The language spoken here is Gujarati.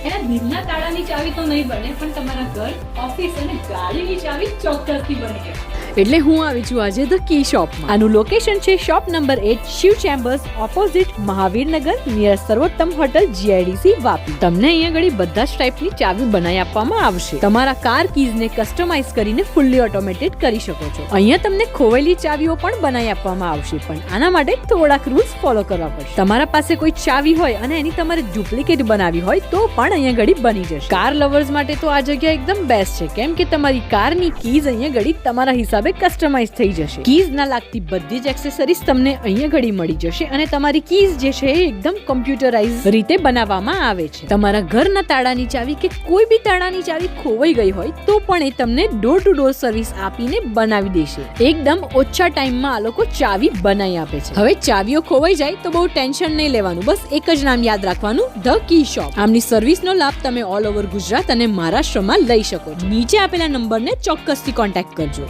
એના દિલના તાળાની ચાવી તો નહીં બને, પણ તમારા ઘર, ઓફિસ અને ગાડીની ચાવી ચોક્કસથી બની જશે. એટલે હું આવી છું આજે ધ કી શોપમાં. આનું લોકેશન છે shop number 8, Shiv chambers, opposite Mahavirnagar, near Sarvottam hotel, GIDC, Vapi. તમને અહીંયા આગળ બધા જ ટાઈપની ચાવી બનાવી આપવામાં આવશે. તમારા કાર કીઝને કસ્ટમાઇઝ કરીને ફૂલ્લી ઓટોમેટેડ કરી શકો છો. અહીંયા તમને ખોવાયેલી ચાવીઓ પણ બનાવી આપવામાં આવશે, પણ આના માટે થોડાક રૂલ્સ ફોલો કરવા પડશે. તમારા પાસે કોઈ ચાવી હોય અને એની તમારે ડુપ્લિકેટ બનાવી હોય તો પણ અહીંયા ઘડી બની જશે. કાર લવર્સ માટે તો આ જગ્યા એકદમ બેસ્ટ છે, કેમ કે તમારી કારની કીઝ અહીંયા ઘડી તમારા હિસાબે કસ્ટમાઇઝ થઈ જશે. કીઝ ના લાગતી બધી જ એક્સેસરીઝ તમને અહીંયા ઘડી મળી જશે અને તમારી કીઝ જે છે એ એકદમ કમ્પ્યુટરાઇઝ રીતે બનાવવામાં આવે છે. તમારા ઘરના તાળાની ચાવી કે કોઈ બી તાળાની ચાવી ખોવાઈ ગઈ હોય તો પણ એ તમને ડોર ટુ ડોર સર્વિસ આપીને બનાવી દેશે. એકદમ ઓછા ટાઈમમાં આ લોકો ચાવી બનાવી આપે છે. હવે ચાવીઓ ખોવાઈ જાય તો બહુ ટેન્શન નહીં લેવાનું, બસ એક જ નામ યાદ રાખવાનું, ધ કી શોપ. આમની સર્વિસનો લાભ તમે ઓલ ઓવર ગુજરાત અને મહારાષ્ટ્રમાં લઈ શકો છો. નીચે આપેલા નંબરને ચોક્કસથી કોન્ટેક્ટ કરજો.